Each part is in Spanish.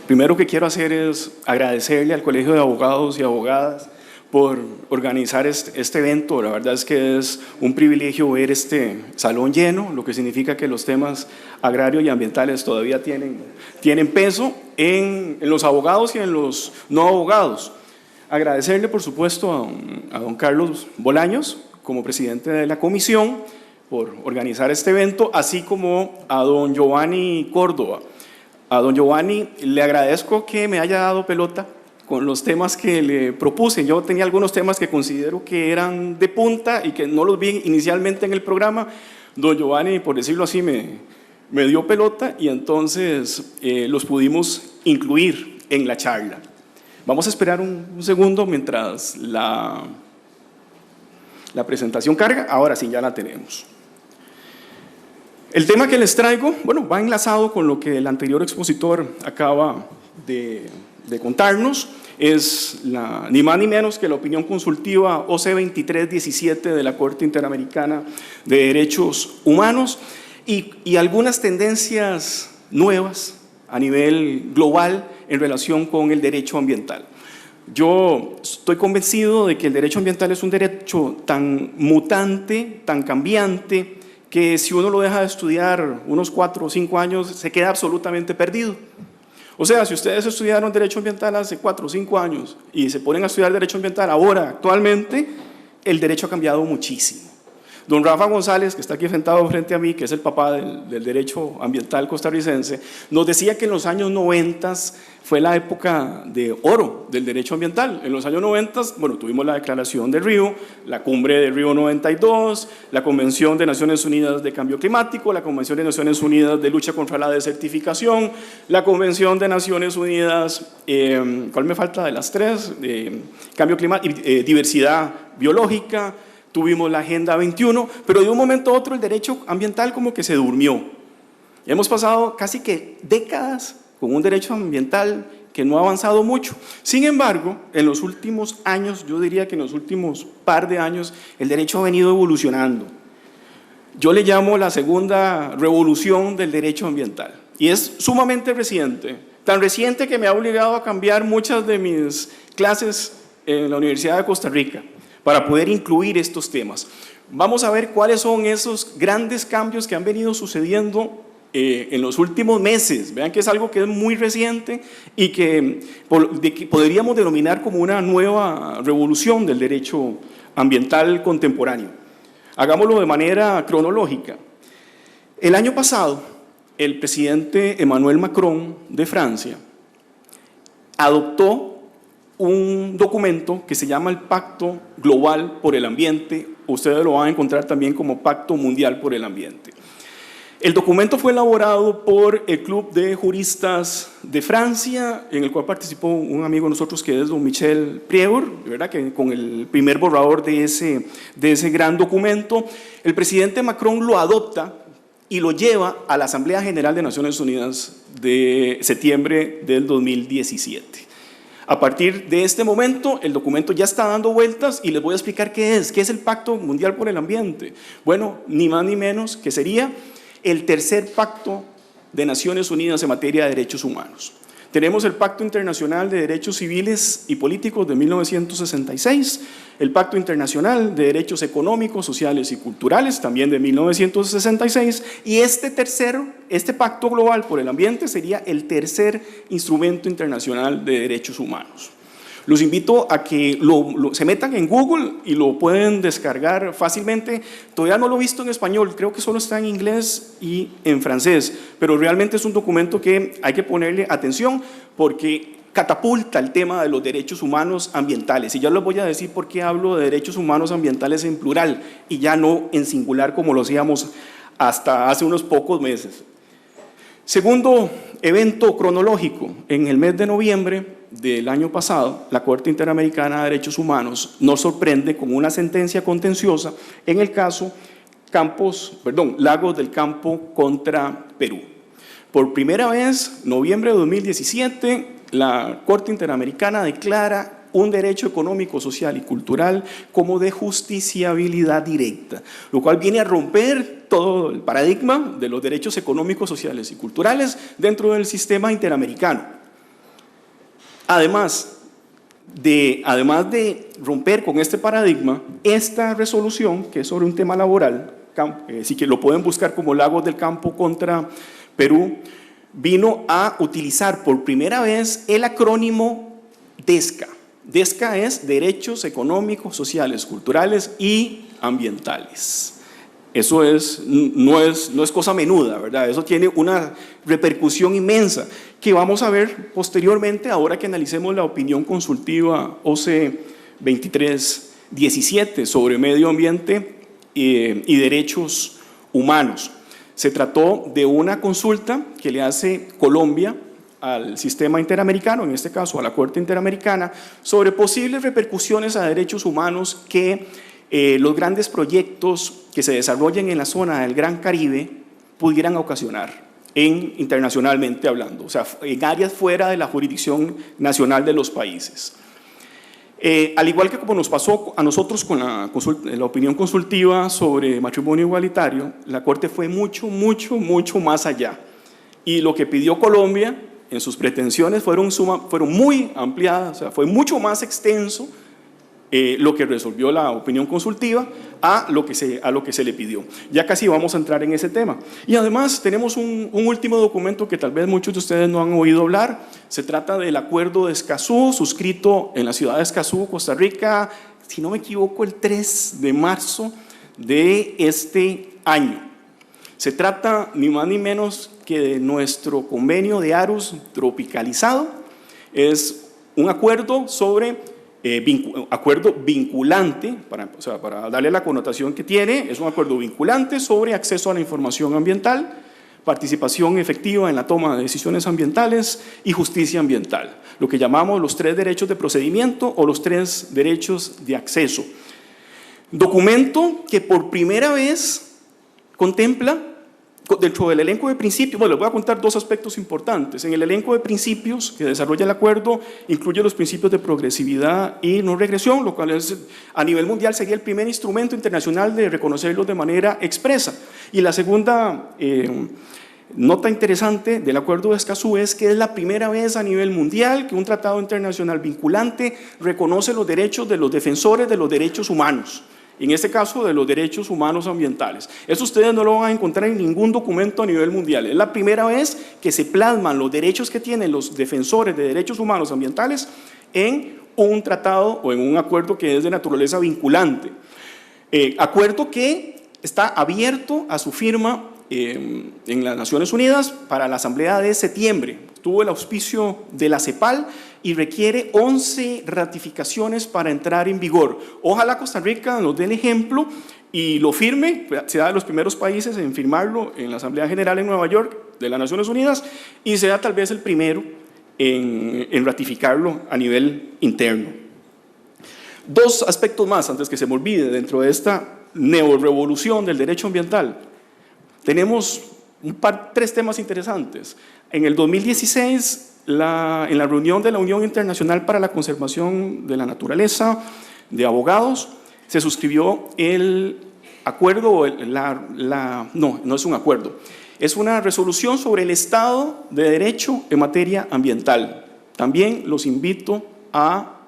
Primero que quiero hacer es agradecerle al Colegio de Abogados y Abogadas por organizar este evento. La verdad es que es un privilegio ver este salón lleno, lo que significa que los temas agrarios y ambientales todavía tienen peso en los abogados y en los no abogados. Agradecerle, por supuesto, a don Carlos Bolaños, como presidente de la comisión, por organizar este evento, así como a don Giovanni Córdoba. A don Giovanni le agradezco que me haya dado pelota con los temas que le propuse. Yo tenía algunos temas que considero que eran de punta y que no los vi inicialmente en el programa. Don Giovanni, por decirlo así, me dio pelota y entonces los pudimos incluir en la charla. Vamos a esperar un segundo mientras la presentación carga. Ahora sí, ya la tenemos. El tema que les traigo, bueno, va enlazado con lo que el anterior expositor acaba de contarnos. Es ni más ni menos que la opinión consultiva OC 2317 de la Corte Interamericana de Derechos Humanos y algunas tendencias nuevas a nivel global en relación con el derecho ambiental. Yo estoy convencido de que el derecho ambiental es un derecho tan mutante, tan cambiante, que si uno lo deja de estudiar unos 4 o 5 años, se queda absolutamente perdido. O sea, si ustedes estudiaron derecho ambiental hace 4 o 5 años y se ponen a estudiar derecho ambiental ahora, actualmente, el derecho ha cambiado muchísimo. Don Rafa González, que está aquí sentado frente a mí, que es el papá del derecho ambiental costarricense, nos decía que en los años 90 fue la época de oro del derecho ambiental. En los años 90, bueno, tuvimos la Declaración de Río, la Cumbre de Río 92, la Convención de Naciones Unidas de Cambio Climático, la Convención de Naciones Unidas de Lucha contra la Desertificación, la Convención de Naciones Unidas, ¿cuál me falta de las tres? Cambio climático, diversidad biológica. Tuvimos la Agenda 21, pero de un momento a otro el derecho ambiental como que se durmió. Hemos pasado casi que décadas con un derecho ambiental que no ha avanzado mucho. Sin embargo, en los últimos años, yo diría que en los últimos par de años, el derecho ha venido evolucionando. Yo le llamo la segunda revolución del derecho ambiental y es sumamente reciente, tan reciente que me ha obligado a cambiar muchas de mis clases en la Universidad de Costa Rica para poder incluir estos temas. Vamos a ver cuáles son esos grandes cambios que han venido sucediendo en los últimos meses. Vean que es algo que es muy reciente y que podríamos denominar como una nueva revolución del derecho ambiental contemporáneo. Hagámoslo de manera cronológica. El año pasado, el presidente Emmanuel Macron de Francia adoptó un documento que se llama el Pacto Global por el Ambiente. Ustedes lo van a encontrar también como Pacto Mundial por el Ambiente. El documento fue elaborado por el Club de Juristas de Francia, en el cual participó un amigo de nosotros que es don Michel Prieur, ¿verdad? Que con el primer borrador de ese gran documento, el presidente Macron lo adopta y lo lleva a la Asamblea General de Naciones Unidas de septiembre del 2017. A partir de este momento, el documento ya está dando vueltas y les voy a explicar qué es el Pacto Mundial por el Ambiente. Bueno, ni más ni menos que sería el tercer pacto de Naciones Unidas en materia de derechos humanos. Tenemos el Pacto Internacional de Derechos Civiles y Políticos de 1966, el Pacto Internacional de Derechos Económicos, Sociales y Culturales, también de 1966, y este Pacto Global por el Ambiente sería el tercer instrumento internacional de derechos humanos. Los invito a que se metan en Google y lo pueden descargar fácilmente. Todavía no lo he visto en español, creo que solo está en inglés y en francés, pero realmente es un documento que hay que ponerle atención porque catapulta el tema de los derechos humanos ambientales. Y ya les voy a decir por qué hablo de derechos humanos ambientales en plural y ya no en singular como lo hacíamos hasta hace unos pocos meses. Segundo evento cronológico, en el mes de noviembre del año pasado, la Corte Interamericana de Derechos Humanos nos sorprende con una sentencia contenciosa en el caso Lagos del Campo contra Perú. Por primera vez, noviembre de 2017, la Corte Interamericana declara un derecho económico, social y cultural como de justiciabilidad directa, lo cual viene a romper todo el paradigma de los derechos económicos, sociales y culturales dentro del sistema interamericano. Además de romper con este paradigma, esta resolución, que es sobre un tema laboral, sí que lo pueden buscar como Lagos del Campo contra Perú, vino a utilizar por primera vez el acrónimo DESCA. DESCA es Derechos Económicos, Sociales, Culturales y Ambientales. Eso no es cosa menuda, ¿verdad? Eso tiene una repercusión inmensa que vamos a ver posteriormente ahora que analicemos la opinión consultiva OC 2317 sobre medio ambiente y derechos humanos. Se trató de una consulta que le hace Colombia al sistema interamericano, en este caso a la Corte Interamericana, sobre posibles repercusiones a derechos humanos que los grandes proyectos que se desarrollen en la zona del Gran Caribe pudieran ocasionar, internacionalmente hablando, o sea, en áreas fuera de la jurisdicción nacional de los países. Al igual que como nos pasó a nosotros con la opinión consultiva sobre matrimonio igualitario, la Corte fue mucho más allá. Y lo que pidió Colombia en sus pretensiones fueron muy ampliadas, o sea, fue mucho más extenso lo que resolvió la opinión consultiva a lo que se le pidió. Ya casi vamos a entrar en ese tema. Y además tenemos un último documento que tal vez muchos de ustedes no han oído hablar. Se trata del Acuerdo de Escazú, suscrito en la ciudad de Escazú, Costa Rica, si no me equivoco, el 3 de marzo de este año. Se trata ni más ni menos que de nuestro convenio de Aarhus tropicalizado. Es un acuerdo sobre acuerdo vinculante, para darle la connotación que tiene, es un acuerdo vinculante sobre acceso a la información ambiental, participación efectiva en la toma de decisiones ambientales y justicia ambiental, lo que llamamos los 3 derechos de procedimiento o los 3 derechos de acceso. Documento que por primera vez contempla, dentro del elenco de principios, bueno, les voy a contar 2 aspectos importantes. En el elenco de principios que desarrolla el acuerdo, incluye los principios de progresividad y no regresión, lo cual a nivel mundial sería el primer instrumento internacional de reconocerlos de manera expresa. Y la segunda nota interesante del Acuerdo de Escazú es que es la primera vez a nivel mundial que un tratado internacional vinculante reconoce los derechos de los defensores de los derechos humanos. En este caso, de los derechos humanos ambientales. Eso ustedes no lo van a encontrar en ningún documento a nivel mundial. Es la primera vez que se plasman los derechos que tienen los defensores de derechos humanos ambientales en un tratado o en un acuerdo que es de naturaleza vinculante. Acuerdo que está abierto a su firma en las Naciones Unidas para la Asamblea de septiembre. Tuvo el auspicio de la CEPAL y requiere 11 ratificaciones para entrar en vigor. Ojalá Costa Rica nos dé el ejemplo y lo firme, sea de los primeros países en firmarlo en la Asamblea General en Nueva York de las Naciones Unidas y sea tal vez el primero en ratificarlo a nivel interno. 2 aspectos más antes que se me olvide dentro de esta neorevolución del derecho ambiental. Tenemos 3 temas interesantes. En el 2016, en la reunión de la Unión Internacional para la Conservación de la Naturaleza de abogados, se suscribió el acuerdo, no es un acuerdo, es una resolución sobre el Estado de Derecho en materia ambiental. También los invito a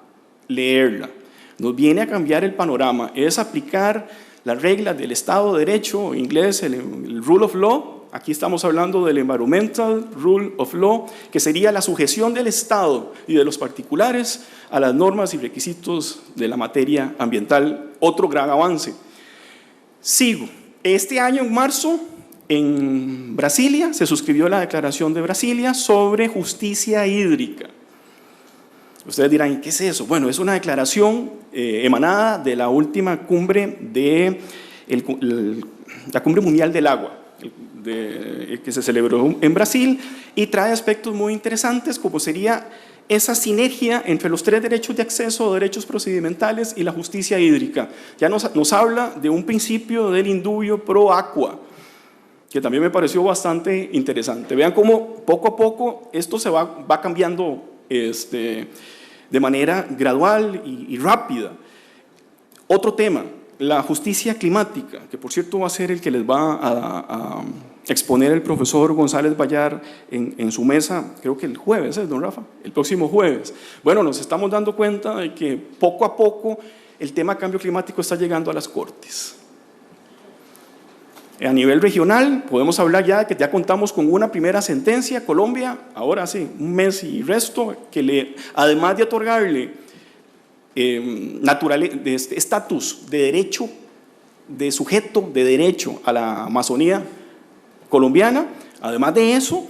leerla. Nos viene a cambiar el panorama, es aplicar las reglas del Estado de Derecho, en inglés el Rule of Law. Aquí estamos hablando del Environmental Rule of Law, que sería la sujeción del Estado y de los particulares a las normas y requisitos de la materia ambiental. Otro gran avance. Sigo. Este año, en marzo, en Brasilia, se suscribió la Declaración de Brasilia sobre justicia hídrica. Ustedes dirán, ¿qué es eso? Bueno, es una declaración emanada de la última cumbre la Cumbre Mundial del Agua, que se celebró en Brasil, y trae aspectos muy interesantes como sería esa sinergia entre los 3 derechos de acceso, derechos procedimentales y la justicia hídrica. Ya nos habla de un principio del indubio pro aqua, que también me pareció bastante interesante. Vean cómo poco a poco esto se va cambiando de manera gradual y rápida. Otro tema, la justicia climática, que por cierto va a ser el que les va exponer el profesor González Bayar en su mesa, creo que el jueves, don Rafa, el próximo jueves. Bueno, nos estamos dando cuenta de que poco a poco el tema cambio climático está llegando a las Cortes. A nivel regional, podemos hablar ya que ya contamos con una primera sentencia. Colombia, ahora hace un mes y resto, que además de otorgarle estatus de derecho, de sujeto de derecho a la Amazonía colombiana, además de eso,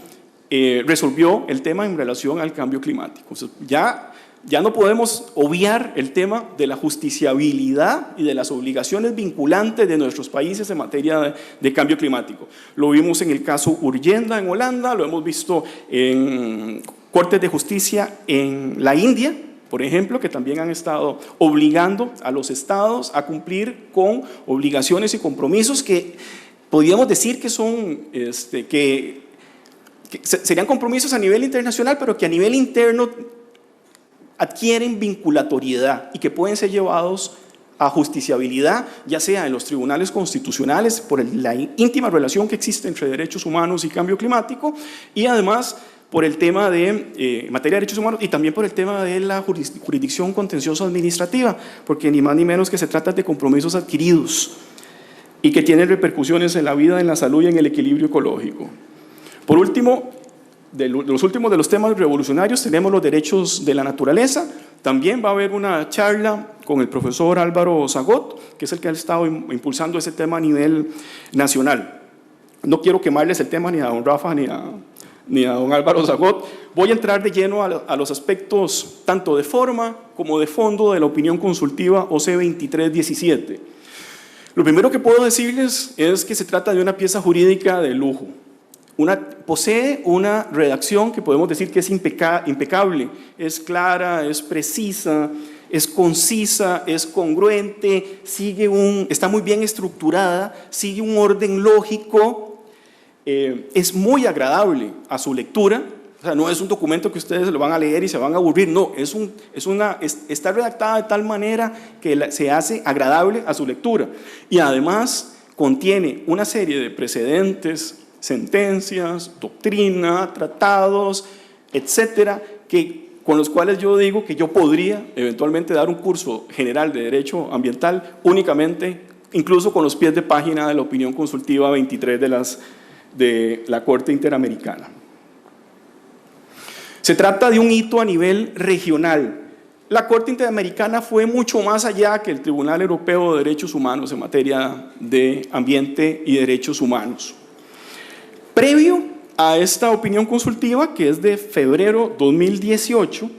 resolvió el tema en relación al cambio climático. O sea, ya no podemos obviar el tema de la justiciabilidad y de las obligaciones vinculantes de nuestros países en materia de cambio climático. Lo vimos en el caso Urgenda en Holanda, lo hemos visto en cortes de justicia en la India, por ejemplo, que también han estado obligando a los estados a cumplir con obligaciones y compromisos que podríamos decir que son, que serían compromisos a nivel internacional, pero que a nivel interno adquieren vinculatoriedad y que pueden ser llevados a justiciabilidad, ya sea en los tribunales constitucionales por la íntima relación que existe entre derechos humanos y cambio climático, y además por el tema de materia de derechos humanos y también por el tema de la jurisdicción contencioso administrativa, porque ni más ni menos que se trata de compromisos adquiridos y que tienen repercusiones en la vida, en la salud y en el equilibrio ecológico. Por último, de los últimos de los temas revolucionarios tenemos los derechos de la naturaleza. También va a haber una charla con el profesor Álvaro Zagot, que es el que ha estado impulsando ese tema a nivel nacional. No quiero quemarles el tema ni a don Rafa ni a don Álvaro Zagot. Voy a entrar de lleno a los aspectos tanto de forma como de fondo de la opinión consultiva OC 2317. Lo primero que puedo decirles es que se trata de una pieza jurídica de lujo. Posee una redacción que podemos decir que es impecable, es clara, es precisa, es concisa, es congruente, está muy bien estructurada, sigue un orden lógico, es muy agradable a su lectura. O sea, no es un documento que ustedes lo van a leer y se van a aburrir, no, está redactada de tal manera que se hace agradable a su lectura. Y además contiene una serie de precedentes, sentencias, doctrina, tratados, etcétera, con los cuales yo digo que yo podría eventualmente dar un curso general de derecho ambiental únicamente, incluso con los pies de página de la opinión consultiva 23 de la Corte Interamericana. Se trata de un hito a nivel regional. La Corte Interamericana fue mucho más allá que el Tribunal Europeo de Derechos Humanos en materia de ambiente y derechos humanos. Previo a esta opinión consultiva, que es de febrero 2018,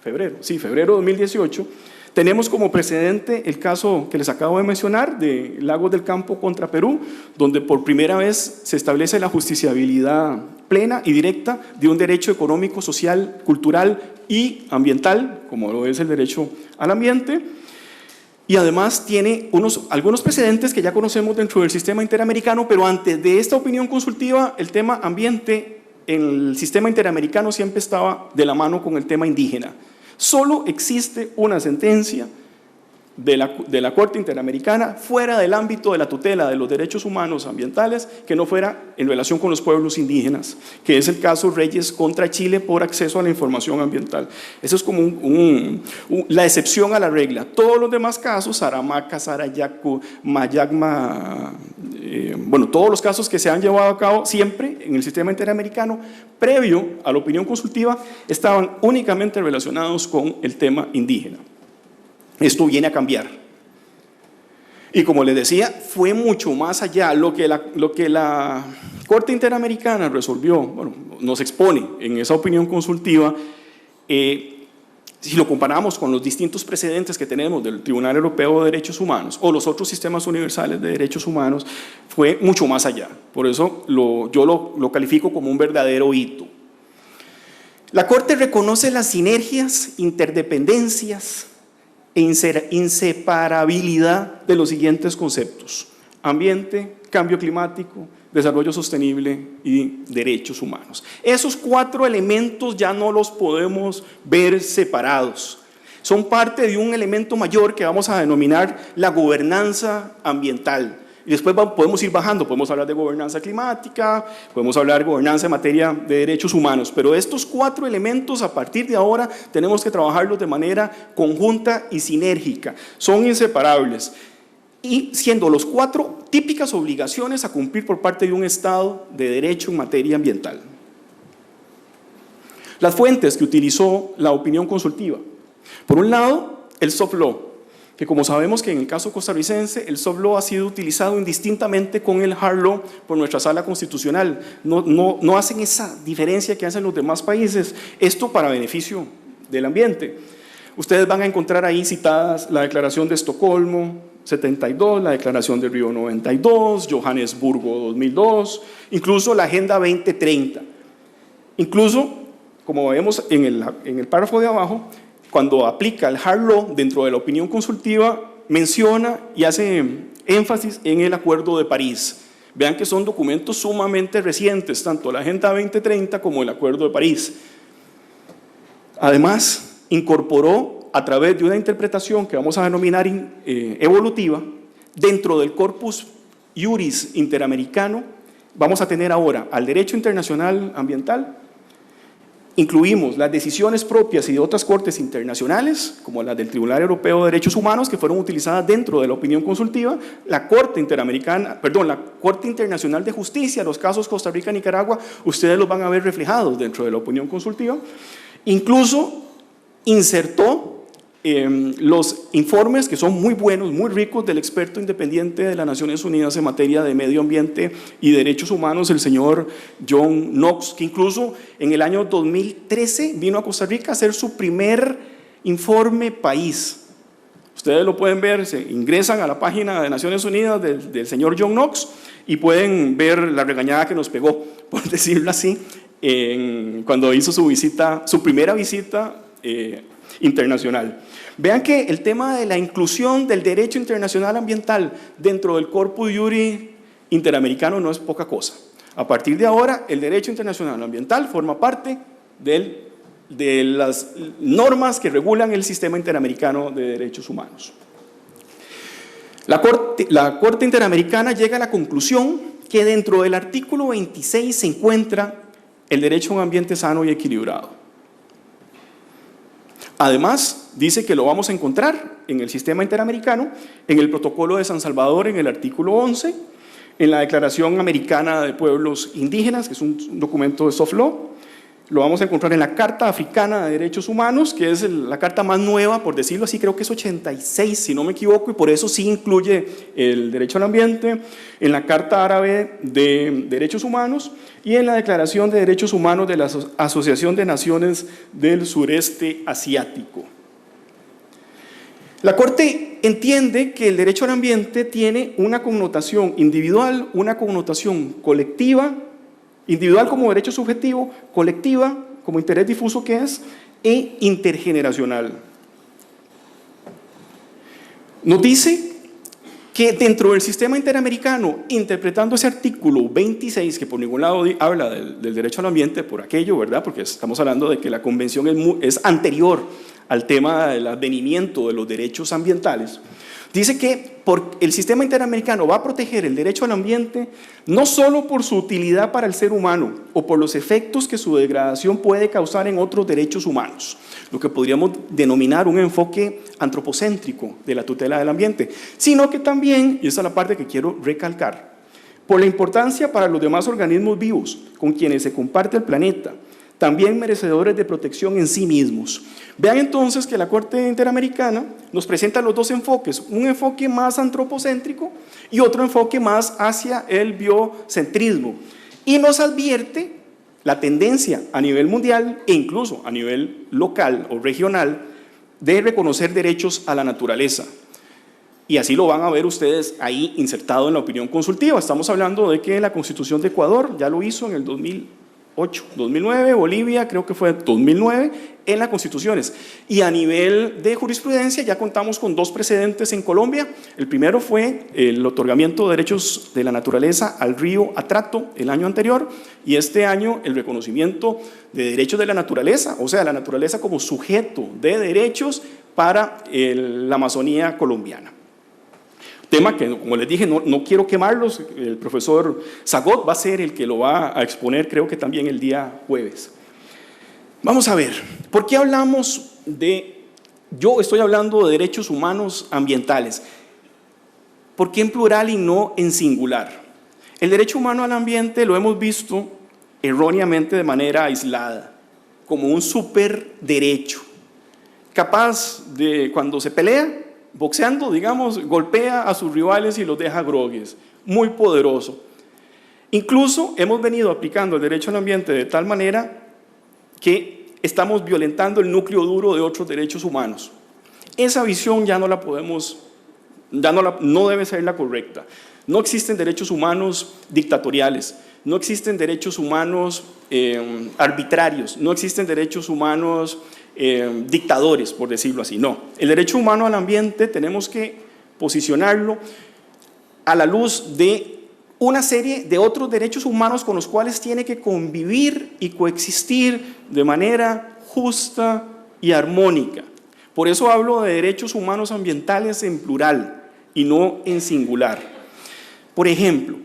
febrero 2018, tenemos como precedente el caso que les acabo de mencionar de Lagos del Campo contra Perú, donde por primera vez se establece la justiciabilidad plena y directa de un derecho económico, social, cultural y ambiental, como lo es el derecho al ambiente. Y además tiene algunos precedentes que ya conocemos dentro del sistema interamericano, pero antes de esta opinión consultiva, el tema ambiente en el sistema interamericano siempre estaba de la mano con el tema indígena. Solo existe una sentencia de la Corte Interamericana fuera del ámbito de la tutela de los derechos humanos ambientales que no fuera en relación con los pueblos indígenas, que es el caso Reyes contra Chile por acceso a la información ambiental. Eso es como la excepción a la regla. Todos los demás casos, Aramaca, Sarayaku, Mayagma, todos los casos que se han llevado a cabo siempre en el sistema interamericano, previo a la opinión consultiva, estaban únicamente relacionados con el tema indígena. Esto viene a cambiar. Y como les decía, fue mucho más allá. Lo que la Corte Interamericana resolvió, nos expone en esa opinión consultiva, si lo comparamos con los distintos precedentes que tenemos del Tribunal Europeo de Derechos Humanos o los otros sistemas universales de derechos humanos, fue mucho más allá. Por eso yo lo califico como un verdadero hito. La Corte reconoce las sinergias, interdependencias e inseparabilidad de los siguientes conceptos: ambiente, cambio climático, desarrollo sostenible y derechos humanos. Esos 4 elementos ya no los podemos ver separados. Son parte de un elemento mayor que vamos a denominar la gobernanza ambiental. Y después podemos ir bajando, podemos hablar de gobernanza climática, podemos hablar de gobernanza en materia de derechos humanos, pero estos 4 elementos a partir de ahora tenemos que trabajarlos de manera conjunta y sinérgica, son inseparables, y siendo los 4 típicas obligaciones a cumplir por parte de un Estado de derecho en materia ambiental. Las fuentes que utilizó la opinión consultiva: por un lado, el soft law, que como sabemos que en el caso costarricense el soft law ha sido utilizado indistintamente con el hard law por nuestra sala constitucional, no hacen esa diferencia que hacen los demás países, esto para beneficio del ambiente. Ustedes van a encontrar ahí citadas la Declaración de Estocolmo 72, la Declaración de Río 92, Johannesburgo 2002, incluso la Agenda 2030. Incluso, como vemos en el párrafo de abajo, cuando aplica el hard law dentro de la opinión consultiva, menciona y hace énfasis en el Acuerdo de París. Vean que son documentos sumamente recientes, tanto la Agenda 2030 como el Acuerdo de París. Además, incorporó a través de una interpretación que vamos a denominar evolutiva, dentro del corpus iuris interamericano, vamos a tener ahora al derecho internacional ambiental. Incluimos las decisiones propias y de otras cortes internacionales, como las del Tribunal Europeo de Derechos Humanos, que fueron utilizadas dentro de la opinión consultiva, la Corte Internacional de Justicia, los casos Costa Rica y Nicaragua, ustedes los van a ver reflejados dentro de la opinión consultiva. Incluso insertó los informes, que son muy buenos, muy ricos, del experto independiente de las Naciones Unidas en materia de medio ambiente y derechos humanos, el señor John Knox, que incluso en el año 2013 vino a Costa Rica a hacer su primer informe país. Ustedes lo pueden ver, se ingresan a la página de Naciones Unidas del señor John Knox y pueden ver la regañada que nos pegó, por decirlo así, cuando hizo su primera visita internacional. Vean que el tema de la inclusión del derecho internacional ambiental dentro del corpus iuris interamericano no es poca cosa. A partir de ahora, el derecho internacional ambiental forma parte de las normas que regulan el sistema interamericano de derechos humanos. La Corte Interamericana llega a la conclusión que dentro del artículo 26 se encuentra el derecho a un ambiente sano y equilibrado. Además, dice que lo vamos a encontrar en el sistema interamericano, en el Protocolo de San Salvador, en el artículo 11, en la Declaración Americana de Pueblos Indígenas, que es un documento de soft law. Lo vamos a encontrar en la Carta Africana de Derechos Humanos, que es la carta más nueva, por decirlo así, creo que es 86, si no me equivoco, y por eso sí incluye el derecho al ambiente, en la Carta Árabe de Derechos Humanos y en la Declaración de Derechos Humanos de la Asociación de Naciones del Sureste Asiático. La Corte entiende que el derecho al ambiente tiene una connotación individual, una connotación colectiva, individual como derecho subjetivo, colectiva como interés difuso que es, e intergeneracional. Nos dice que dentro del sistema interamericano, interpretando ese artículo 26, que por ningún lado habla del derecho al ambiente, por aquello, ¿verdad? Porque estamos hablando de que la convención es anterior al tema del advenimiento de los derechos ambientales. Dice que el sistema interamericano va a proteger el derecho al ambiente no solo por su utilidad para el ser humano o por los efectos que su degradación puede causar en otros derechos humanos, lo que podríamos denominar un enfoque antropocéntrico de la tutela del ambiente, sino que también, y esa es la parte que quiero recalcar, por la importancia para los demás organismos vivos con quienes se comparte el planeta, también merecedores de protección en sí mismos. Vean entonces que la Corte Interamericana nos presenta los dos enfoques, un enfoque más antropocéntrico y otro enfoque más hacia el biocentrismo, y nos advierte la tendencia a nivel mundial e incluso a nivel local o regional de reconocer derechos a la naturaleza. Y así lo van a ver ustedes ahí insertado en la opinión consultiva. Estamos hablando de que la Constitución de Ecuador ya lo hizo en el 2009, Bolivia creo que fue 2009, en las constituciones. Y a nivel de jurisprudencia ya contamos con dos precedentes en Colombia. El primero fue el otorgamiento de derechos de la naturaleza al río Atrato el año anterior, y este año el reconocimiento de derechos de la naturaleza, o sea, la naturaleza como sujeto de derechos para la Amazonía colombiana. Tema que, como les dije, no quiero quemarlos. El profesor Zagot va a ser el que lo va a exponer, creo que también el día jueves. Vamos a ver, ¿por qué hablamos de... Yo estoy hablando de derechos humanos ambientales. ¿Por qué en plural y no en singular? El derecho humano al ambiente lo hemos visto erróneamente de manera aislada, como un superderecho, capaz de, cuando se pelea, boxeando, digamos, golpea a sus rivales y los deja grogues, muy poderoso. Incluso hemos venido aplicando el derecho al ambiente de tal manera que estamos violentando el núcleo duro de otros derechos humanos. Esa visión ya no la podemos, no debe ser la correcta. No existen derechos humanos dictatoriales, no existen derechos humanos arbitrarios, no existen derechos humanos dictadores, por decirlo así. No, el derecho humano al ambiente tenemos que posicionarlo a la luz de una serie de otros derechos humanos con los cuales tiene que convivir y coexistir de manera justa y armónica. Por eso hablo de derechos humanos ambientales en plural y no en singular. Por ejemplo,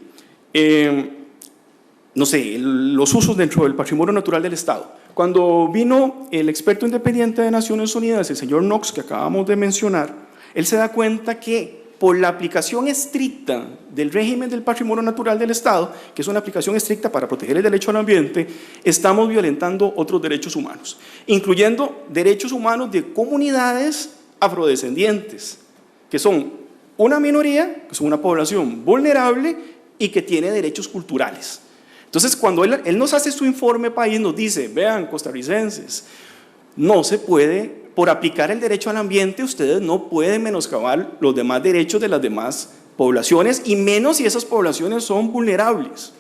no sé, los usos dentro del patrimonio natural del Estado. Cuando vino el experto independiente de Naciones Unidas, el señor Knox, que acabamos de mencionar, él se da cuenta que por la aplicación estricta del régimen del patrimonio natural del Estado, que es una aplicación estricta para proteger el derecho al ambiente, estamos violentando otros derechos humanos, incluyendo derechos humanos de comunidades afrodescendientes, que son una minoría, que son una población vulnerable y que tiene derechos culturales. Entonces, cuando él nos hace su informe país, nos dice, vean, costarricenses, no se puede, por aplicar el derecho al ambiente, ustedes no pueden menoscabar los demás derechos de las demás poblaciones, y menos si esas poblaciones son vulnerables.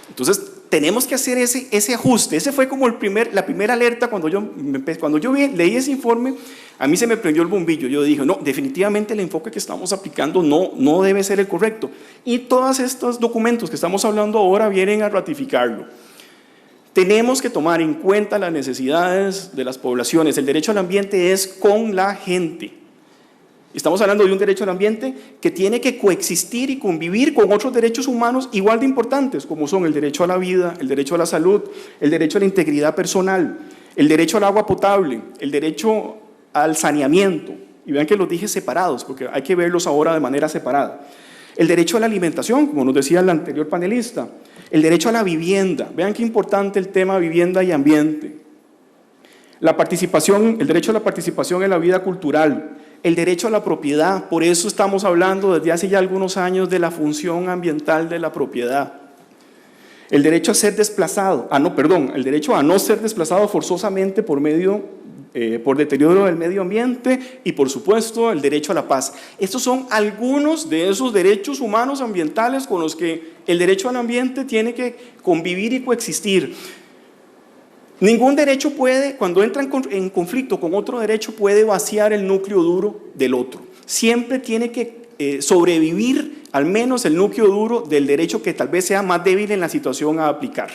Entonces, tenemos que hacer ese ajuste. Ese fue como la primera alerta cuando yo leí ese informe. A mí se me prendió el bombillo. Yo dije, no, definitivamente el enfoque que estamos aplicando no debe ser el correcto. Y todos estos documentos que estamos hablando ahora vienen a ratificarlo. Tenemos que tomar en cuenta las necesidades de las poblaciones. El derecho al ambiente es con la gente. Estamos hablando de un derecho al ambiente que tiene que coexistir y convivir con otros derechos humanos igual de importantes, como son el derecho a la vida, el derecho a la salud, el derecho a la integridad personal, el derecho al agua potable, el derecho al saneamiento. Y vean que los dije separados, porque hay que verlos ahora de manera separada. El derecho a la alimentación, como nos decía el anterior panelista. El derecho a la vivienda. Vean qué importante el tema vivienda y ambiente. La participación, el derecho a la participación en la vida cultural. El derecho a la propiedad. Por eso estamos hablando desde hace ya algunos años de la función ambiental de la propiedad. El derecho a ser desplazado. El derecho a no ser desplazado forzosamente por deterioro del medio ambiente y, por supuesto, el derecho a la paz. Estos son algunos de esos derechos humanos ambientales con los que el derecho al ambiente tiene que convivir y coexistir. Ningún derecho puede, cuando entra en conflicto con otro derecho, puede vaciar el núcleo duro del otro. Siempre tiene que sobrevivir al menos el núcleo duro del derecho que tal vez sea más débil en la situación a aplicar.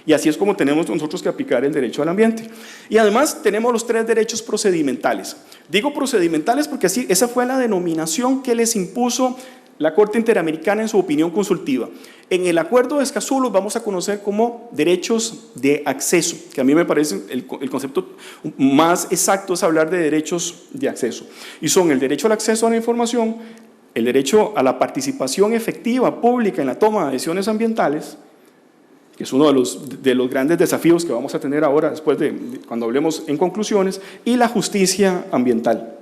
Y así es como tenemos nosotros que aplicar el derecho al ambiente. Y además tenemos los 3 derechos procedimentales. Digo procedimentales porque así, esa fue la denominación que les impuso la Corte Interamericana en su opinión consultiva. En el Acuerdo de Escazú los vamos a conocer como derechos de acceso, que a mí me parece el concepto más exacto es hablar de derechos de acceso. Y son el derecho al acceso a la información, el derecho a la participación efectiva, pública en la toma de decisiones ambientales, que es uno de los grandes desafíos que vamos a tener ahora, después cuando hablemos en conclusiones, y la justicia ambiental.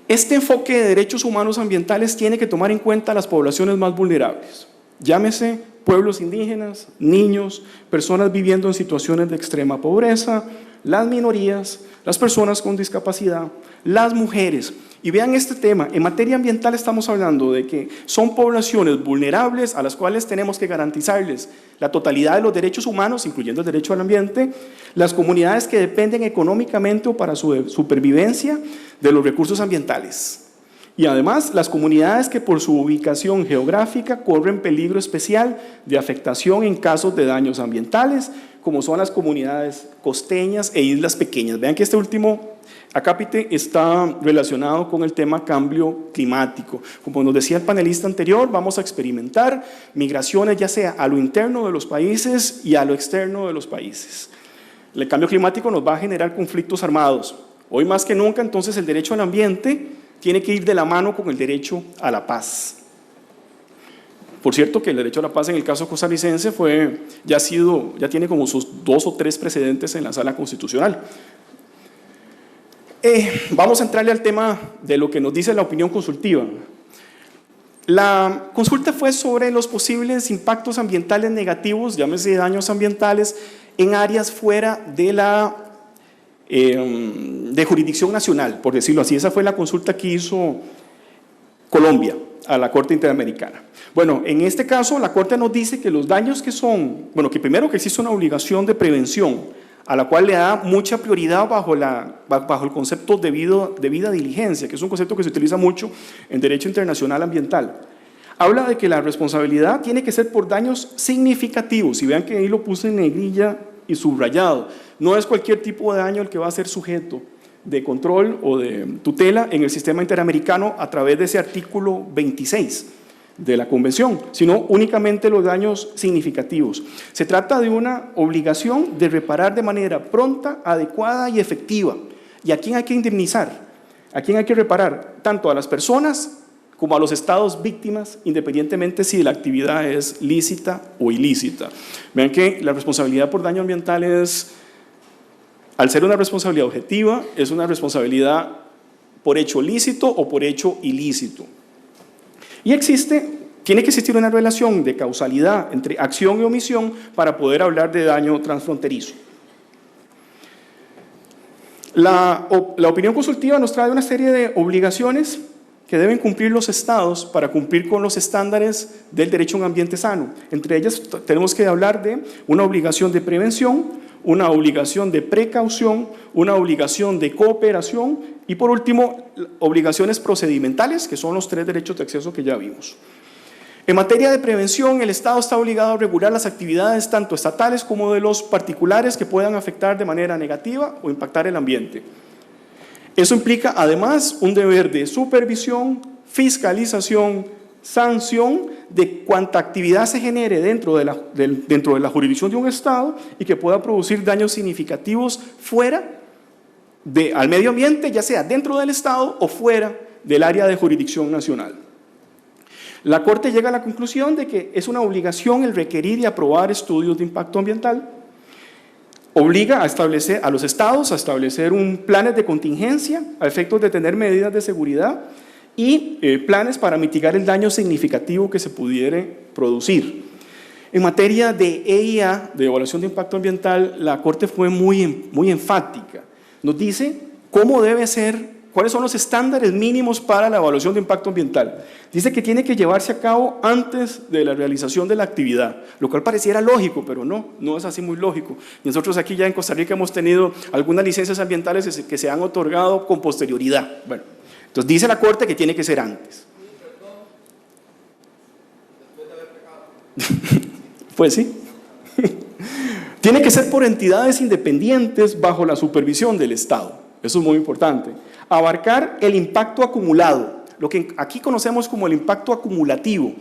Este enfoque de derechos humanos ambientales tiene que tomar en cuenta a las poblaciones más vulnerables, llámese pueblos indígenas, niños, personas viviendo en situaciones de extrema pobreza, las minorías, las personas con discapacidad, las mujeres. Y vean este tema, en materia ambiental estamos hablando de que son poblaciones vulnerables a las cuales tenemos que garantizarles la totalidad de los derechos humanos, incluyendo el derecho al ambiente, las comunidades que dependen económicamente o para su supervivencia de los recursos ambientales. Y además, las comunidades que por su ubicación geográfica corren peligro especial de afectación en casos de daños ambientales, como son las comunidades costeñas e islas pequeñas. Vean que este último acápite está relacionado con el tema cambio climático. Como nos decía el panelista anterior, vamos a experimentar migraciones ya sea a lo interno de los países y a lo externo de los países. El cambio climático nos va a generar conflictos armados. Hoy más que nunca, entonces, el derecho al ambiente tiene que ir de la mano con el derecho a la paz. Por cierto, que el derecho a la paz en el caso costarricense ya tiene como sus 2 o 3 precedentes en la Sala Constitucional. Vamos a entrarle al tema de lo que nos dice la opinión consultiva. La consulta fue sobre los posibles impactos ambientales negativos, llámese daños ambientales, en áreas fuera de jurisdicción nacional, por decirlo así. Esa fue la consulta que hizo Colombia a la Corte Interamericana. Bueno, en este caso la Corte nos dice que los daños que primero que existe una obligación de prevención, a la cual le da mucha prioridad bajo el concepto de debida diligencia, que es un concepto que se utiliza mucho en derecho internacional ambiental. Habla de que la responsabilidad tiene que ser por daños significativos, y vean que ahí lo puse en negrilla y subrayado. No es cualquier tipo de daño el que va a ser sujeto de control o de tutela en el sistema interamericano a través de ese artículo 26 de la Convención, sino únicamente los daños significativos. Se trata de una obligación de reparar de manera pronta, adecuada y efectiva. ¿Y a quién hay que indemnizar? ¿A quién hay que reparar? Tanto a las personas como a los estados víctimas, independientemente si la actividad es lícita o ilícita. Vean que la responsabilidad por daño ambiental al ser una responsabilidad objetiva, es una responsabilidad por hecho lícito o por hecho ilícito. Y tiene que existir una relación de causalidad entre acción y omisión para poder hablar de daño transfronterizo. La opinión consultiva nos trae una serie de obligaciones que deben cumplir los estados para cumplir con los estándares del derecho a un ambiente sano. Entre ellas tenemos que hablar de una obligación de prevención, una obligación de precaución, una obligación de cooperación y por último, obligaciones procedimentales, que son los 3 derechos de acceso que ya vimos. En materia de prevención, el Estado está obligado a regular las actividades tanto estatales como de los particulares que puedan afectar de manera negativa o impactar el ambiente. Eso implica además un deber de supervisión, fiscalización, sanción de cuanta actividad se genere dentro de la jurisdicción de un Estado y que pueda producir daños significativos fuera al medio ambiente, ya sea dentro del Estado o fuera del área de jurisdicción nacional. La Corte llega a la conclusión de que es una obligación el requerir y aprobar estudios de impacto ambiental, obliga a los estados a establecer planes de contingencia a efectos de tener medidas de seguridad y planes para mitigar el daño significativo que se pudiere producir. En materia de EIA, de evaluación de impacto ambiental, la Corte fue muy enfática. Nos dice cómo debe ser, cuáles son los estándares mínimos para la evaluación de impacto ambiental. Dice que tiene que llevarse a cabo antes de la realización de la actividad, lo cual pareciera lógico, pero no es así muy lógico. Nosotros aquí ya en Costa Rica hemos tenido algunas licencias ambientales que se han otorgado con posterioridad. Bueno, entonces dice la Corte que tiene que ser antes. Pues sí. Tiene que ser por entidades independientes bajo la supervisión del Estado. Eso es muy importante. Abarcar el impacto acumulado, lo que aquí conocemos como el impacto acumulativo.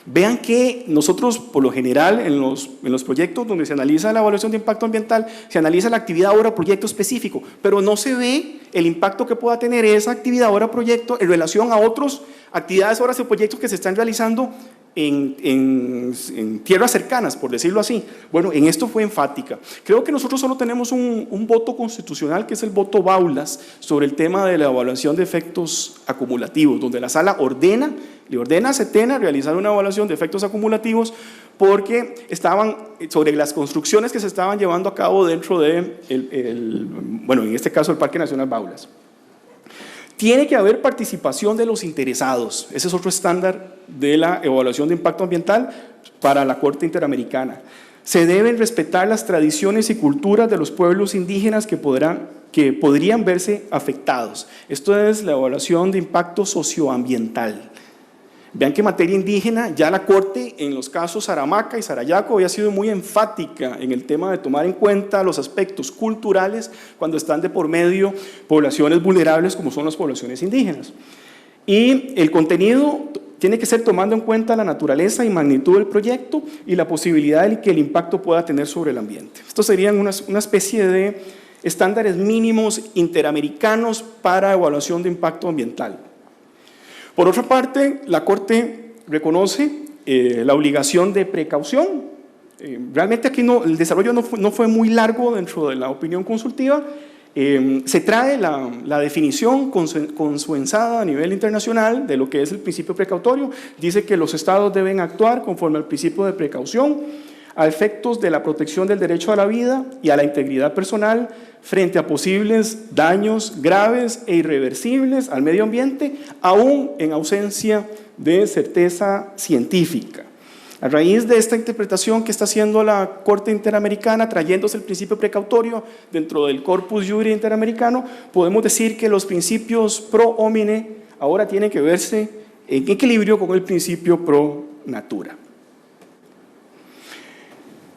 Vean que nosotros, por lo general, en los proyectos donde se analiza la evaluación de impacto ambiental, se analiza la actividad obra proyecto específico, pero no se ve el impacto que pueda tener esa actividad obra proyecto en relación a otras actividades obras o proyectos que se están realizando en tierras cercanas, por decirlo así. Bueno, en esto fue enfática. Creo que nosotros solo tenemos un voto constitucional, que es el voto Baulas, sobre el tema de la evaluación de efectos acumulativos, donde la Sala le ordena a CETENA realizar una evaluación de efectos acumulativos porque estaban sobre las construcciones que se estaban llevando a cabo dentro de, en este caso, el Parque Nacional Baulas. Tiene que haber participación de los interesados. Ese es otro estándar de la evaluación de impacto ambiental para la Corte Interamericana. Se deben respetar las tradiciones y culturas de los pueblos indígenas que podrían verse afectados. Esto es la evaluación de impacto socioambiental. Vean que en materia indígena ya la Corte en los casos Saramaca y Sarayaco había sido muy enfática en el tema de tomar en cuenta los aspectos culturales cuando están de por medio poblaciones vulnerables como son las poblaciones indígenas. Y el contenido tiene que ser tomando en cuenta la naturaleza y magnitud del proyecto y la posibilidad de que el impacto pueda tener sobre el ambiente. Estos serían una especie de estándares mínimos interamericanos para evaluación de impacto ambiental. Por otra parte, la Corte reconoce la obligación de precaución. Realmente aquí el desarrollo no fue muy largo dentro de la opinión consultiva. Se trae la definición consensuada a nivel internacional de lo que es el principio precautorio. Dice que los estados deben actuar conforme al principio de precaución a efectos de la protección del derecho a la vida y a la integridad personal frente a posibles daños graves e irreversibles al medio ambiente, aún en ausencia de certeza científica. A raíz de esta interpretación que está haciendo la Corte Interamericana, trayéndose el principio precautorio dentro del corpus juris interamericano, podemos decir que los principios pro homine ahora tienen que verse en equilibrio con el principio pro natura.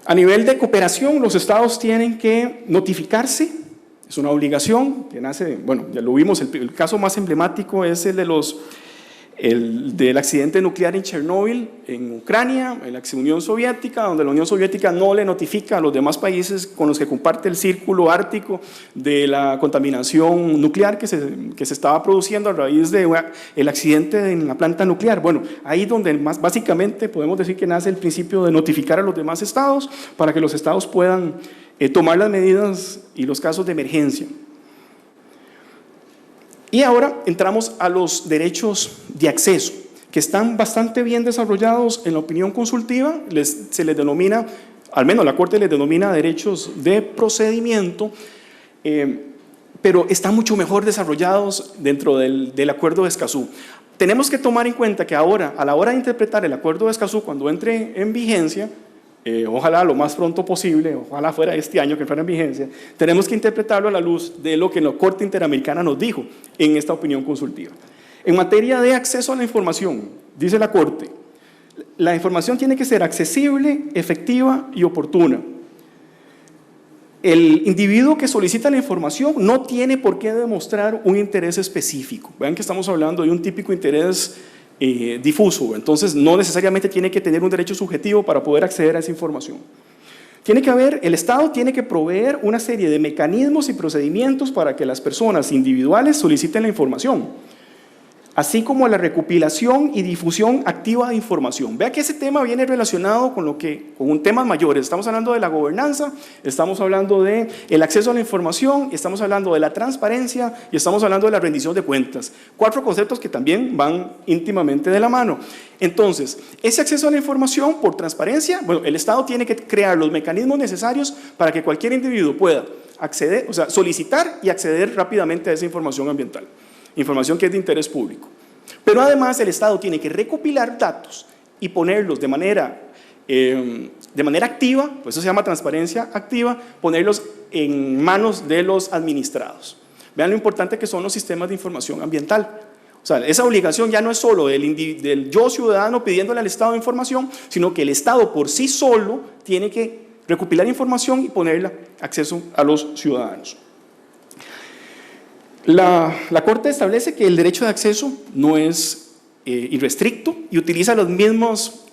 A nivel de cooperación, los estados tienen que notificarse, es una obligación que nace, bueno, ya lo vimos, el caso más emblemático es el del accidente nuclear en Chernóbil, en Ucrania, en la ex Unión Soviética, donde la Unión Soviética no le notifica a los demás países con los que comparte el círculo ártico de la contaminación nuclear que se estaba produciendo a raíz del accidente en la planta nuclear. Bueno, ahí donde básicamente podemos decir que nace el principio de notificar a los demás estados para que los estados puedan tomar las medidas y los casos de emergencia. Y ahora entramos a los derechos de acceso, que están bastante bien desarrollados en la opinión consultiva. Se les denomina, al menos la Corte les denomina derechos de procedimiento, pero están mucho mejor desarrollados dentro del Acuerdo de Escazú. Tenemos que tomar en cuenta que ahora, a la hora de interpretar el Acuerdo de Escazú, cuando entre en vigencia, ojalá lo más pronto posible, ojalá fuera este año que fuera en vigencia, tenemos que interpretarlo a la luz de lo que la Corte Interamericana nos dijo en esta opinión consultiva. En materia de acceso a la información, dice la Corte, la información tiene que ser accesible, efectiva y oportuna. El individuo que solicita la información no tiene por qué demostrar un interés específico. Vean que estamos hablando de un típico interés difuso, entonces no necesariamente tiene que tener un derecho subjetivo para poder acceder a esa información. El Estado tiene que proveer una serie de mecanismos y procedimientos para que las personas individuales soliciten la información, así como la recopilación y difusión activa de información. Vea que ese tema viene relacionado con temas mayores. Estamos hablando de la gobernanza, estamos hablando del acceso a la información, estamos hablando de la transparencia y estamos hablando de la rendición de cuentas. 4 conceptos que también van íntimamente de la mano. Entonces, ese acceso a la información por transparencia, bueno, el Estado tiene que crear los mecanismos necesarios para que cualquier individuo pueda acceder, o sea, solicitar y acceder rápidamente a esa información ambiental. Información que es de interés público. Pero además el Estado tiene que recopilar datos y ponerlos de manera activa, pues eso se llama transparencia activa, ponerlos en manos de los administrados. Vean lo importante que son los sistemas de información ambiental. O sea, esa obligación ya no es solo del yo ciudadano pidiéndole al Estado información, sino que el Estado por sí solo tiene que recopilar información y ponerla acceso a los ciudadanos. La Corte establece que el derecho de acceso no es irrestricto y utiliza las mismas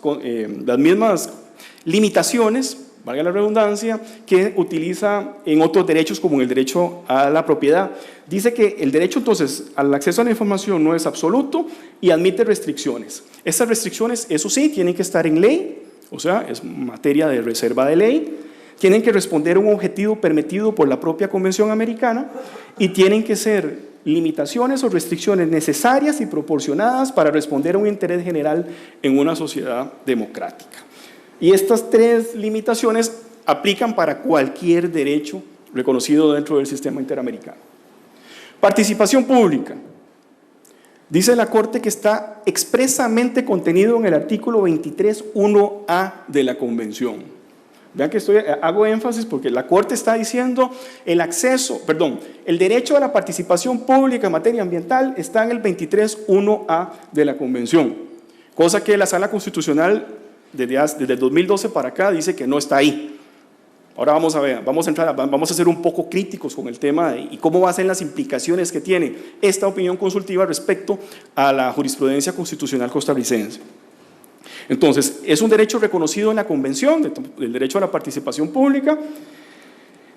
limitaciones, valga la redundancia, que utiliza en otros derechos como en el derecho a la propiedad. Dice que el derecho entonces al acceso a la información no es absoluto y admite restricciones. Estas restricciones, eso sí, tienen que estar en ley, o sea, es materia de reserva de ley. Tienen que responder a un objetivo permitido por la propia Convención Americana y tienen que ser limitaciones o restricciones necesarias y proporcionadas para responder a un interés general en una sociedad democrática. Y estas 3 limitaciones aplican para cualquier derecho reconocido dentro del sistema interamericano. Participación pública. Dice la Corte que está expresamente contenido en el artículo 23.1a de la Convención. Vean que hago énfasis porque la Corte está diciendo el derecho a la participación pública en materia ambiental está en el 23.1a de la Convención, cosa que la Sala Constitucional desde el 2012 para acá dice que no está ahí. Ahora vamos a ser un poco críticos con el tema y cómo van a ser las implicaciones que tiene esta opinión consultiva respecto a la jurisprudencia constitucional costarricense. Entonces, es un derecho reconocido en la Convención del derecho a la participación pública.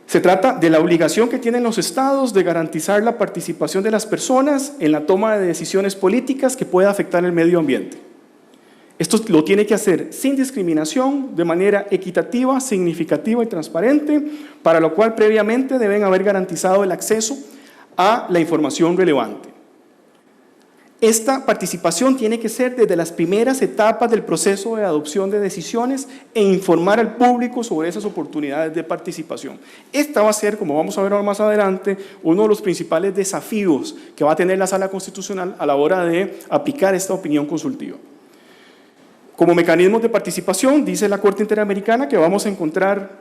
Se trata de la obligación que tienen los estados de garantizar la participación de las personas en la toma de decisiones políticas que pueda afectar el medio ambiente. Esto lo tiene que hacer sin discriminación, de manera equitativa, significativa y transparente, para lo cual previamente deben haber garantizado el acceso a la información relevante. Esta participación tiene que ser desde las primeras etapas del proceso de adopción de decisiones e informar al público sobre esas oportunidades de participación. Esta va a ser, como vamos a ver ahora más adelante, uno de los principales desafíos que va a tener la Sala Constitucional a la hora de aplicar esta opinión consultiva. Como mecanismos de participación, dice la Corte Interamericana que vamos a encontrar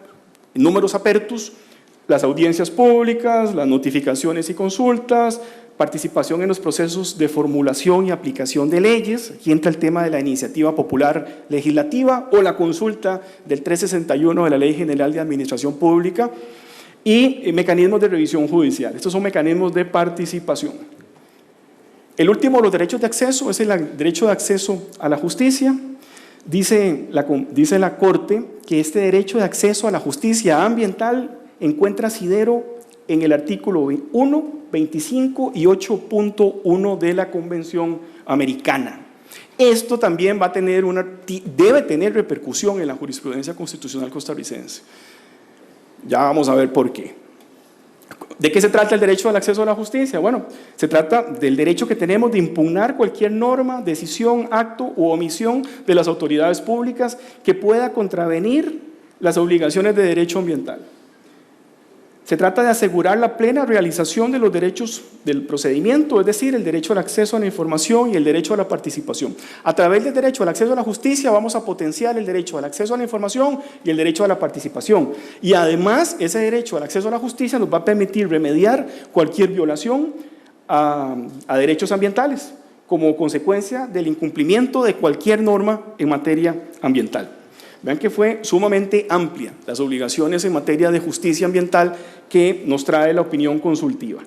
números apertus, las audiencias públicas, las notificaciones y consultas, participación en los procesos de formulación y aplicación de leyes. Aquí entra el tema de la iniciativa popular legislativa o la consulta del 361 de la Ley General de Administración Pública y mecanismos de revisión judicial. Estos son mecanismos de participación. El último de los derechos de acceso es el derecho de acceso a la justicia. Dice la Corte que este derecho de acceso a la justicia ambiental encuentra asidero en el artículo 1, 25 y 8.1 de la Convención Americana. Esto también debe tener repercusión en la jurisprudencia constitucional costarricense. Ya vamos a ver por qué. ¿De qué se trata el derecho al acceso a la justicia? Bueno, se trata del derecho que tenemos de impugnar cualquier norma, decisión, acto u omisión de las autoridades públicas que pueda contravenir las obligaciones de derecho ambiental. Se trata de asegurar la plena realización de los derechos del procedimiento, es decir, el derecho al acceso a la información y el derecho a la participación. A través del derecho al acceso a la justicia vamos a potenciar el derecho al acceso a la información y el derecho a la participación. Y además, ese derecho al acceso a la justicia nos va a permitir remediar cualquier violación a derechos ambientales como consecuencia del incumplimiento de cualquier norma en materia ambiental. Vean que fue sumamente amplia las obligaciones en materia de justicia ambiental que nos trae la opinión consultiva.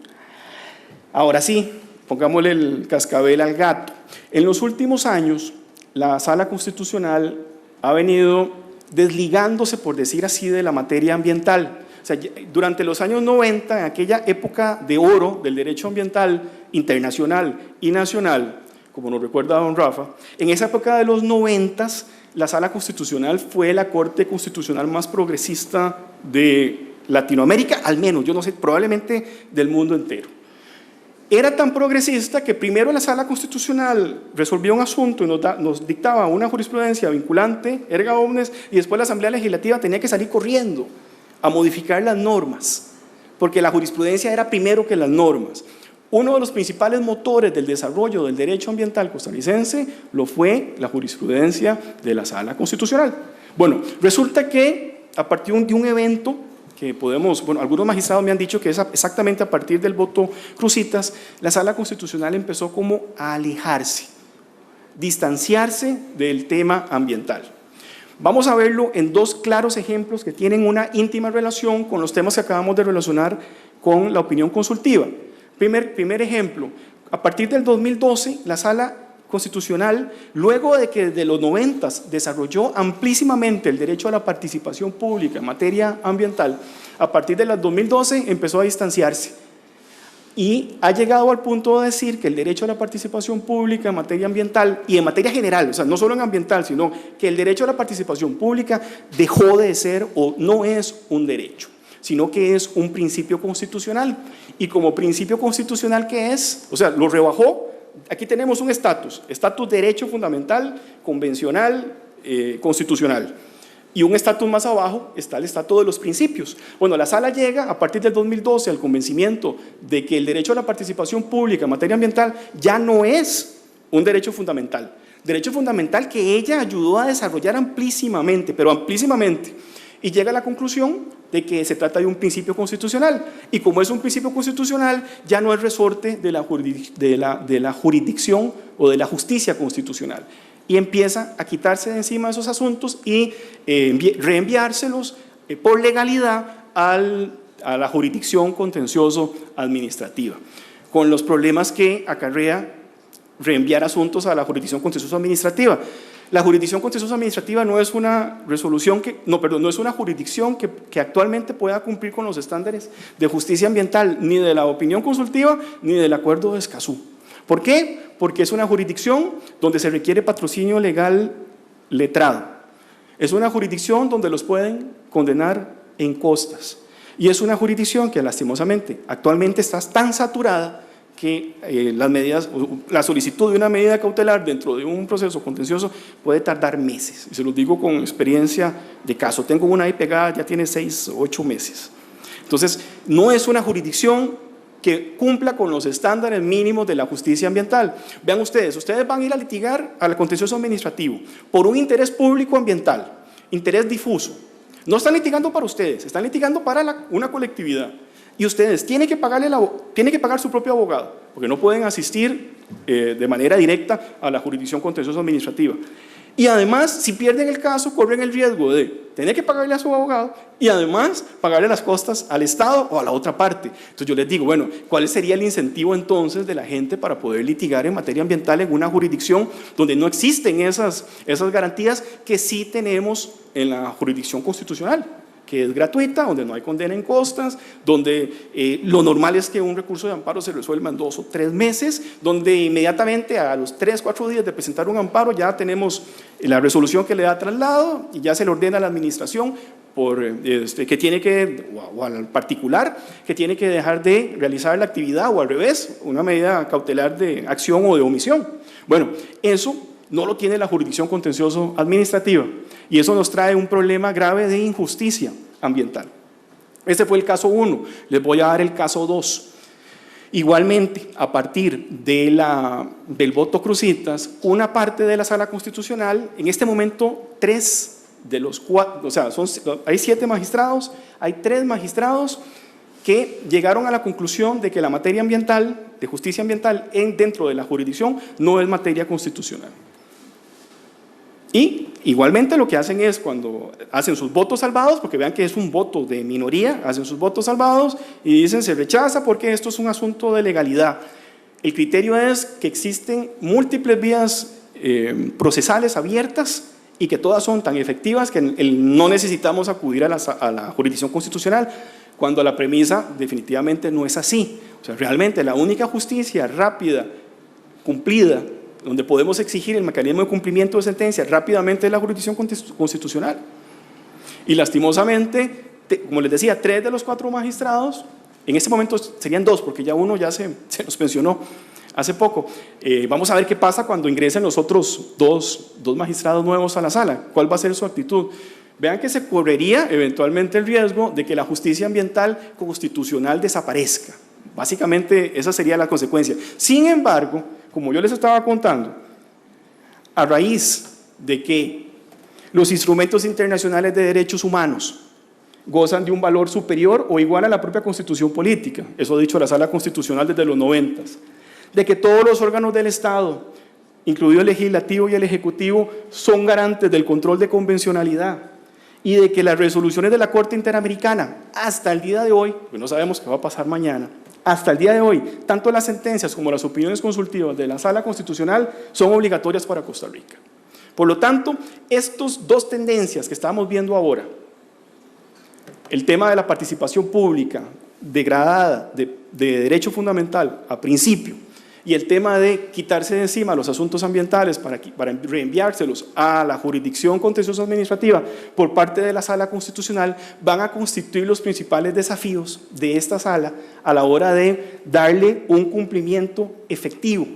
Ahora sí, pongámosle el cascabel al gato. En los últimos años, la Sala Constitucional ha venido desligándose, por decir así, de la materia ambiental. O sea, durante los años 90, en aquella época de oro del derecho ambiental internacional y nacional, como nos recuerda don Rafa, en esa época de los 90, la Sala Constitucional fue la Corte Constitucional más progresista de Latinoamérica, al menos, yo no sé, probablemente del mundo entero. Era tan progresista que primero la Sala Constitucional resolvió un asunto y nos dictaba una jurisprudencia vinculante, erga omnes, y después la Asamblea Legislativa tenía que salir corriendo a modificar las normas, porque la jurisprudencia era primero que las normas. Uno de los principales motores del desarrollo del derecho ambiental costarricense lo fue la jurisprudencia de la Sala Constitucional. Bueno, resulta que a partir de un evento que algunos magistrados me han dicho que es exactamente a partir del voto Cruzitas, la Sala Constitucional empezó como a alejarse, distanciarse del tema ambiental. Vamos a verlo en dos claros ejemplos que tienen una íntima relación con los temas que acabamos de relacionar con la opinión consultiva. Primer ejemplo, a partir del 2012, la Sala Constitucional, luego de que desde los 90 desarrolló amplísimamente el derecho a la participación pública en materia ambiental, a partir del 2012 empezó a distanciarse y ha llegado al punto de decir que el derecho a la participación pública en materia ambiental y en materia general, o sea, no solo en ambiental, sino que el derecho a la participación pública dejó de ser o no es un derecho, sino que es un principio constitucional. Y como principio constitucional que es, o sea, lo rebajó. Aquí tenemos un estatus derecho fundamental, convencional, constitucional. Y un estatus más abajo está el estatus de los principios. Bueno, la Sala llega a partir del 2012 al convencimiento de que el derecho a la participación pública en materia ambiental ya no es un derecho fundamental. Derecho fundamental que ella ayudó a desarrollar amplísimamente, pero amplísimamente, y llega a la conclusión de que se trata de un principio constitucional, y como es un principio constitucional, ya no es resorte de la jurisdicción o de la justicia constitucional, y empieza a quitarse de encima esos asuntos y reenviárselos por legalidad a la jurisdicción contencioso administrativa, con los problemas que acarrea reenviar asuntos a la jurisdicción contencioso administrativa. La jurisdicción contencioso administrativa no es una no es una jurisdicción que actualmente pueda cumplir con los estándares de justicia ambiental, ni de la opinión consultiva, ni del acuerdo de Escazú. ¿Por qué? Porque es una jurisdicción donde se requiere patrocinio legal letrado. Es una jurisdicción donde los pueden condenar en costas. Y es una jurisdicción que lastimosamente actualmente está tan saturada que la solicitud de una medida cautelar dentro de un proceso contencioso puede tardar meses. Y se los digo con experiencia de caso. Tengo una ahí pegada, ya tiene 6 o 8 meses. Entonces, no es una jurisdicción que cumpla con los estándares mínimos de la justicia ambiental. Vean ustedes van a ir a litigar al contencioso administrativo por un interés público ambiental, interés difuso. No están litigando para ustedes, están litigando para una colectividad. Y ustedes tienen que pagar su propio abogado, porque no pueden asistir de manera directa a la jurisdicción contencioso administrativa. Y además, si pierden el caso, corren el riesgo de tener que pagarle a su abogado y además pagarle las costas al Estado o a la otra parte. Entonces yo les digo, bueno, ¿cuál sería el incentivo entonces de la gente para poder litigar en materia ambiental en una jurisdicción donde no existen esas garantías que sí tenemos en la jurisdicción constitucional? Que es gratuita, donde no hay condena en costas, donde lo normal es que un recurso de amparo se resuelva en 2 o 3 meses, donde inmediatamente a los 3 o 4 días de presentar un amparo ya tenemos la resolución que le da traslado y ya se le ordena a la administración que tiene que, o al particular, que tiene que dejar de realizar la actividad, o al revés, una medida cautelar de acción o de omisión. Bueno, eso no lo tiene la jurisdicción contencioso administrativa, y eso nos trae un problema grave de injusticia ambiental. Este fue el caso 1, les voy a dar el caso 2. Igualmente, a partir del voto crucitas, una parte de la Sala Constitucional, en este momento 3 de los 4, o sea, hay 7 magistrados, hay 3 magistrados que llegaron a la conclusión de que la materia ambiental, de justicia ambiental dentro de la jurisdicción, no es materia constitucional. Y igualmente lo que hacen es, cuando hacen sus votos salvados, porque vean que es un voto de minoría, hacen sus votos salvados y dicen se rechaza porque esto es un asunto de legalidad. El criterio es que existen múltiples vías procesales abiertas y que todas son tan efectivas que no necesitamos acudir a la jurisdicción constitucional, cuando la premisa definitivamente no es así. O sea, realmente la única justicia rápida, cumplida, donde podemos exigir el mecanismo de cumplimiento de sentencias rápidamente es la jurisdicción constitucional. Y lastimosamente, como les decía, 3 de los 4 magistrados, en este momento serían 2, porque ya uno ya se nos pensionó hace poco. Vamos a ver qué pasa cuando ingresen los otros dos magistrados nuevos a la sala, cuál va a ser su actitud. Vean que se correría eventualmente el riesgo de que la justicia ambiental constitucional desaparezca. Básicamente esa sería la consecuencia. Sin embargo, como yo les estaba contando, a raíz de que los instrumentos internacionales de derechos humanos gozan de un valor superior o igual a la propia Constitución política, eso ha dicho la Sala Constitucional desde los 90, de que todos los órganos del Estado, incluido el legislativo y el ejecutivo, son garantes del control de convencionalidad, y de que las resoluciones de la Corte Interamericana, hasta el día de hoy, pues no sabemos qué va a pasar mañana, hasta el día de hoy, tanto las sentencias como las opiniones consultivas de la Sala Constitucional son obligatorias para Costa Rica. Por lo tanto, estas 2 tendencias que estamos viendo ahora, el tema de la participación pública degradada de derecho fundamental a principio, y el tema de quitarse de encima los asuntos ambientales para reenviárselos a la jurisdicción contencioso administrativa por parte de la Sala Constitucional, van a constituir los principales desafíos de esta sala a la hora de darle un cumplimiento efectivo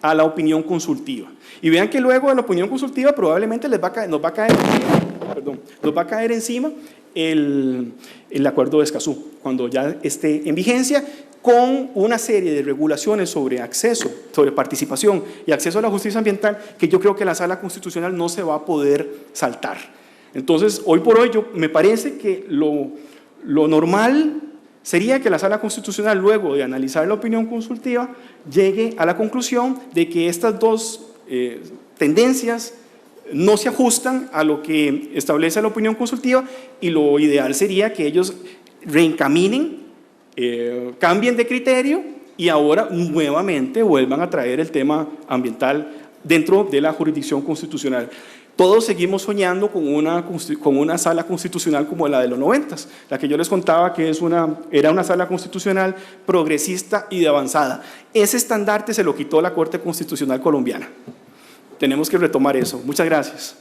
a la opinión consultiva. Y vean que luego de la opinión consultiva probablemente nos va a caer encima el acuerdo de Escazú, cuando ya esté en vigencia, con una serie de regulaciones sobre acceso, sobre participación y acceso a la justicia ambiental que yo creo que la Sala Constitucional no se va a poder saltar. Entonces, hoy por hoy, me parece que lo normal sería que la Sala Constitucional, luego de analizar la opinión consultiva, llegue a la conclusión de que estas dos tendencias no se ajustan a lo que establece la opinión consultiva, y lo ideal sería que ellos reencaminen, cambien de criterio y ahora nuevamente vuelvan a traer el tema ambiental dentro de la jurisdicción constitucional. Todos seguimos soñando con una sala constitucional como la de los 90s, la que yo les contaba que era una sala constitucional progresista y de avanzada. Ese estandarte se lo quitó la Corte Constitucional colombiana. Tenemos que retomar eso. Muchas gracias.